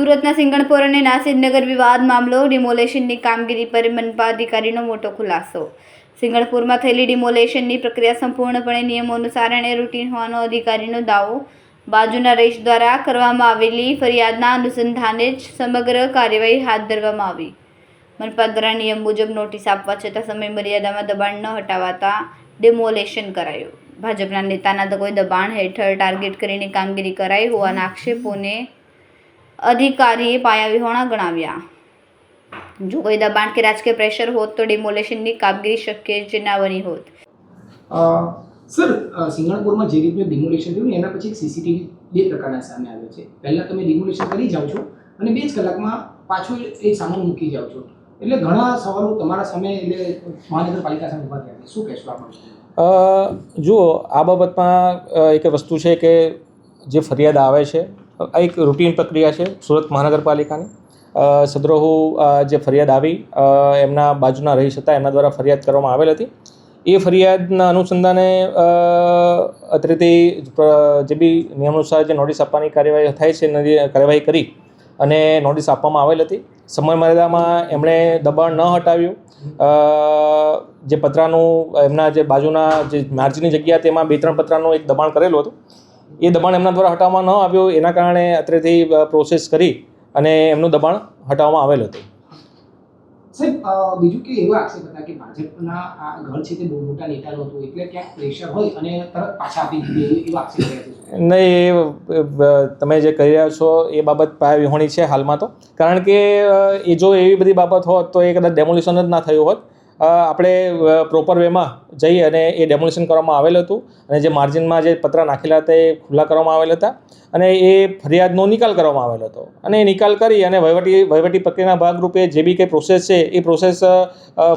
સુરતના સિંગણપોર અને નાસિરનગર વિવાદ મામલો ડિમોલેશનની કામગીરી પર મનપા અધિકારીનો મોટો ખુલાસો। સિંગણપુરમાં થયેલી ડિમોલેશનની પ્રક્રિયા સંપૂર્ણપણે નિયમો અનુસાર અને રૂટીન હોવાનો અધિકારીનો દાવો। બાજુના રહીશ દ્વારા કરવામાં આવેલી ફરિયાદના અનુસંધાને જ સમગ્ર કાર્યવાહી હાથ ધરવામાં આવી। મનપા દ્વારા નિયમ મુજબ નોટિસ આપવા છતાં સમય મર્યાદામાં દબાણ ન હટાવાતા ડિમોલેશન કરાયું। ભાજપના નેતાના કોઈ દબાણ હેઠળ ટાર્ગેટ કરીને કામગીરી કરાઈ હોવાના આક્ષેપોને અધિકારીએ પાયાવિહોણા ગણાવ્યા। જો કોઈ દબાણ કે રાજકીય પ્રેશર હોત તો ડિમોલેશનની કામગીરી શક્ય જ ના બની હોત। સર, સિંગણપુરમાં જે રીતનું ડિમોલેશન થયું ને એના પછી સીસીટીવી બે પ્રકારના સામે આવ્યો છે। પહેલા તમે ડિમોલેશન કરી જાઓ છો અને 2 જ કલાકમાં પાછું એ સામાન મૂકી જાઓ છો, એટલે ઘણા સવાલો તમારા સામે એટલે મહાનગરપાલિકા સામે ઊભા થયા છે। શું કહેશો આપ? જુઓ, આ બાબતમાં એક વસ્તુ છે કે જે ફરિયાદ આવે છે આ એક રૂટીન પ્રક્રિયા છે સુરત મહાનગરપાલિકાની। સદરોહુ જે ફરિયાદ આવી એમના બાજુના રહીશ હતા, એમના દ્વારા ફરિયાદ કરવામાં આવેલ હતી। એ ફરિયાદના અનુસંધાને અત્રેથી જે બી નિયમાનુસાર જે નોટિસ આપવાની કાર્યવાહી થાય છે એની કાર્યવાહી કરી અને નોટિસ આપવામાં આવેલ હતી। સમય મર્યાદામાં એમણે દબાણ ન હટાવ્યું। જે પતરાનું એમના જે બાજુના જે માર્જિનની જગ્યા તેમાં 2-3 પતરાનું એક દબાણ કરેલું હતું, એ દબાણ એમના દ્વારા હટાવવામાં ન આવ્યું। એના કારણે અત્રેથી પ્રોસેસ કરી અને એમનું દબાણ હટાવવામાં આવેલ હતું। સાહેબ, બીજું કે એવા આક્ષેપ હતા કે ભાજપના આ ઘર છે તે બહુ મોટા નેતાનું હતું, એટલે ક્યાંક પ્રેશર હોય અને તરત પાછા આપી દીધી એવા આક્ષેપ રહ્યા છે। નહીં, તમે જે કહી રહ્યા છો એ બાબત પાયાવિહોણી છે હાલમાં તો, કારણ કે એ જો એવી બધી બાબત હોત તો એ કદાચ ડેમોલિશન જ ના થયું હોત। આપણે પ્રોપર વેમાં જઈ અને એ ડેમોલિશન કરવામાં આવેલ હતું અને જે માર્જિનમાં જે પતરા નાખેલા હતા એ ખુલ્લા કરવામાં આવેલ હતા અને એ ફરિયાદનો નિકાલ કરવામાં આવેલ હતો અને એ નિકાલ કરી અને વહીવટી પ્રક્રિયાના ભાગરૂપે જે બી કંઈ પ્રોસેસ છે એ પ્રોસેસ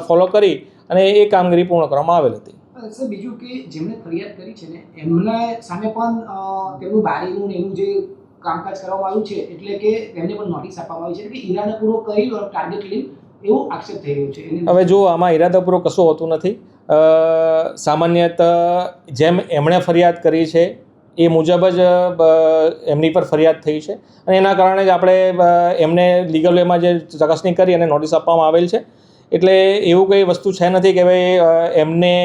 ફોલો કરી અને એ કામગીરી પૂર્ણ કરવામાં આવેલ હતી। સર, બીજું કે જેમણે ફરિયાદ કરી છે ને એમના સામે પણ તેમનું બારીનું ને એનું જે કામકાજ કરવામાં આવ્યું છે, એટલે કે તેમને પણ નોટિસ આપવામાં આવી છે કે ઈરાદાપૂર્વક કરી ટાર્ગેટ લઈ એવો આક્ષેપ થઈ રહ્યો છે। હવે જો આમાં ઈરાદાપૂર્વક કશું હોતું નથી। સામાન્યત જેમ એમણે ફરિયાદ કરી છે એ મુજબ જ એમની પર ફરિયાદ થઈ છે અને એના કારણે જ આપણે એમને લીગલ વેમાં જે ચકાસણી કરી અને નોટિસ આપવામાં આવેલ છે। એટલે એવું કંઈ વસ્તુ છે નથી કે ભાઈ એમને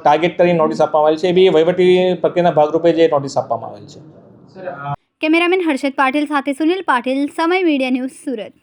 ટાર્ગેટ કરી નોટિસ આપવામાં આવેલ છે, એ બી વહીવટી પ્રક્રિયાના ભાગરૂપે જે નોટિસ આપવામાં આવેલ છે। કેમેરામેન હર્ષદ પાટીલ સાથે સુનિલ પાટીલ, સમય મીડિયા ન્યૂઝ, સુરત।